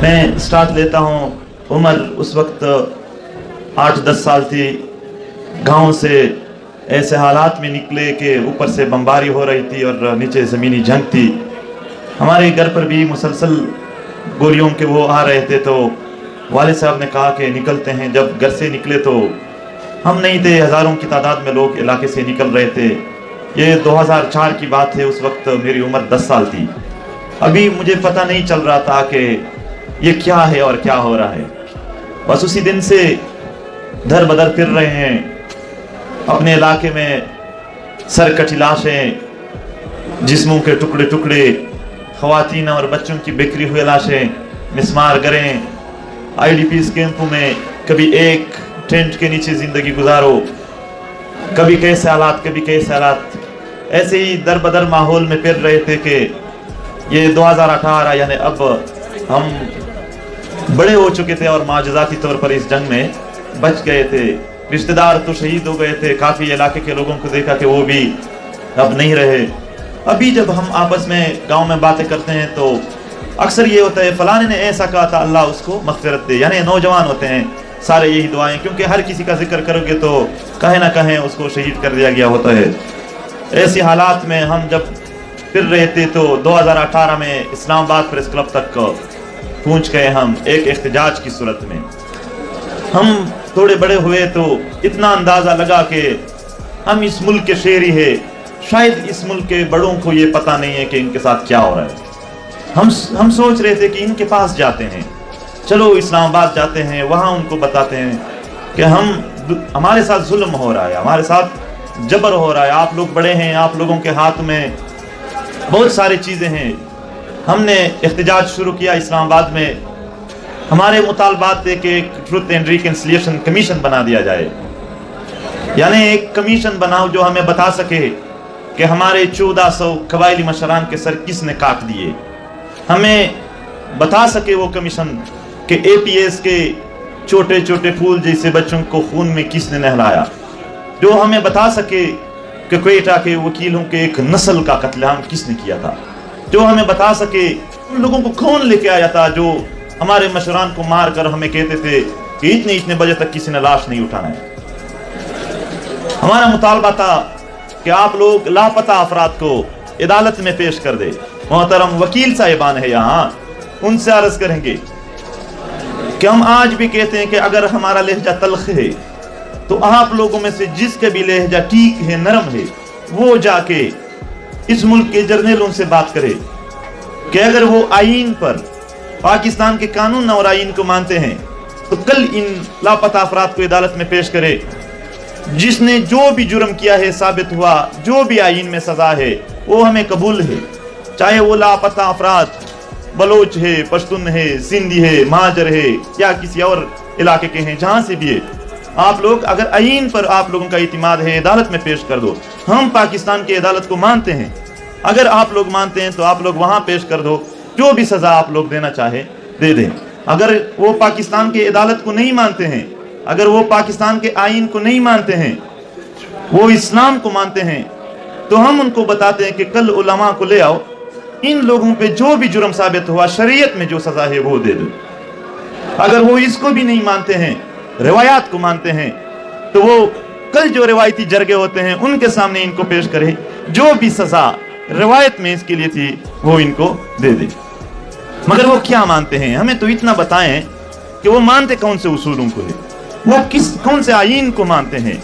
میں سٹارٹ لیتا ہوں. عمر اس وقت 8-10 سال تھی. گاؤں سے ایسے حالات میں نکلے کہ اوپر سے بمباری ہو رہی تھی اور نیچے زمینی جنگ تھی. ہمارے گھر پر بھی مسلسل گولیوں کے وہ آ رہے تھے. تو والد صاحب نے کہا کہ نکلتے ہیں. جب گھر سے نکلے تو ہم نہیں تھے, ہزاروں کی تعداد میں لوگ علاقے سے نکل رہے تھے. یہ 2004 کی بات ہے. اس وقت میری عمر 10 سال تھی. ابھی مجھے پتہ نہیں چل رہا تھا کہ یہ کیا ہے اور کیا ہو رہا ہے. بس اسی دن سے دھر بدر پھر رہے ہیں. اپنے علاقے میں سر کٹی لاشیں, جسموں کے ٹکڑے ٹکڑے, خواتین اور بچوں کی بکھری ہوئی لاشیں, مسمار گریں. IDPs کیمپوں میں کبھی ایک ٹینٹ کے نیچے زندگی گزارو, کبھی کیسے حالات کبھی کیسے حالات. ایسے ہی در بدر ماحول میں پھر رہے تھے کہ یہ 2018 یعنی اب ہم بڑے ہو چکے تھے اور معجزاتی طور پر اس جنگ میں بچ گئے تھے. رشتہ دار تو شہید ہو گئے تھے. کافی علاقے کے لوگوں کو دیکھا کہ وہ بھی اب نہیں رہے. ابھی جب ہم آپس میں گاؤں میں باتیں کرتے ہیں تو اکثر یہ ہوتا ہے فلاں نے ایسا کہا تھا, اللہ اس کو مغفرت دے. یعنی نوجوان ہوتے ہیں سارے یہی دعائیں, کیونکہ ہر کسی کا ذکر کرو گے تو کہیں نہ کہیں اس کو شہید کر دیا گیا ہوتا ہے. ایسی حالات میں ہم جب پھر رہے تھے تو 2018 میں اسلام آباد پریس کلب تک پہنچ گئے ہم ایک احتجاج کی صورت میں. ہم تھوڑے بڑے ہوئے تو اتنا اندازہ لگا کہ ہم اس ملک کے شہری ہیں. شاید اس ملک کے بڑوں کو یہ پتہ نہیں ہے کہ ان کے ساتھ کیا ہو رہا ہے. ہم سوچ رہے تھے کہ ان کے پاس جاتے ہیں, چلو اسلام آباد جاتے ہیں, وہاں ان کو بتاتے ہیں کہ ہمارے ساتھ ظلم ہو رہا ہے, ہمارے ساتھ جبر ہو رہا ہے. آپ لوگ بڑے ہیں, آپ لوگوں کے ہاتھ میں بہت ساری چیزیں ہیں. ہم نے احتجاج شروع کیا اسلام آباد میں. ہمارے مطالبات تھے کہ ایک ٹروتھ اینڈ ریکنسیلیشن کمیشن بنا دیا جائے. یعنی ایک کمیشن بناؤ جو ہمیں بتا سکے کہ ہمارے 1400 قبائلی مشران کے سر کس نے کاٹ دیے. ہمیں بتا سکے وہ کمیشن کہ APS کے چھوٹے چھوٹے پھول جیسے بچوں کو خون میں کس نے نہلایا. جو ہمیں بتا سکے کہ کوئٹہ کے وکیلوں کے ایک نسل کا قتل عام کس نے کیا تھا. جو ہمیں بتا سکے ان لوگوں کو کون لے کے آیا تھا جو ہمارے مشران کو مار کر ہمیں کہتے تھے کہ اتنے بجے تک کسی نے لاش نہیں اٹھانا ہے. ہمارا مطالبہ تھا کہ آپ لوگ لاپتہ افراد کو عدالت میں پیش کر دے. محترم وکیل صاحبان ہے یہاں, ان سے عرض کریں گے کہ ہم آج بھی کہتے ہیں کہ اگر ہمارا لہجہ تلخ ہے تو آپ لوگوں میں سے جس کے بھی لہجہ ٹھیک ہے, نرم ہے, وہ جا کے اس ملک کے جرنیلوں سے بات کرے کہ اگر وہ آئین پر پاکستان کے قانون اور آئین کو مانتے ہیں تو کل ان لاپتہ افراد کو عدالت میں پیش کرے. جس نے جو بھی جرم کیا ہے ثابت ہوا, جو بھی آئین میں سزا ہے وہ ہمیں قبول ہے. چاہے وہ لاپتہ افراد بلوچ ہے, پشتون ہے, سندھی ہے, مہاجر ہے یا کسی اور علاقے کے ہیں, جہاں سے بھی ہے. آپ لوگ اگر آئین پر آپ لوگوں کا اعتماد ہے عدالت میں پیش کر دو. ہم پاکستان کی عدالت کو مانتے ہیں. اگر آپ لوگ مانتے ہیں تو آپ لوگ وہاں پیش کر دو, جو بھی سزا آپ لوگ دینا چاہے دے دیں. اگر وہ پاکستان کی عدالت کو نہیں مانتے ہیں, اگر وہ پاکستان کے آئین کو نہیں مانتے ہیں, وہ اسلام کو مانتے ہیں, تو ہم ان کو بتاتے ہیں کہ کل علماء کو لے آؤ, ان لوگوں پہ جو بھی جرم ثابت ہوا شریعت میں جو سزا ہے وہ دے دو. اگر وہ اس کو بھی نہیں مانتے ہیں, روایات کو مانتے ہیں, تو وہ کل جو روایتی جرگے ہوتے ہیں ان کے سامنے ان کو پیش کرے, جو بھی سزا روایت میں اس کے لیے تھی وہ ان کو دے دے. مگر وہ کیا مانتے ہیں, ہمیں تو اتنا بتائیں کہ وہ مانتے کون سے اصولوں کو ہے, وہ کون سے آئین کو مانتے ہیں,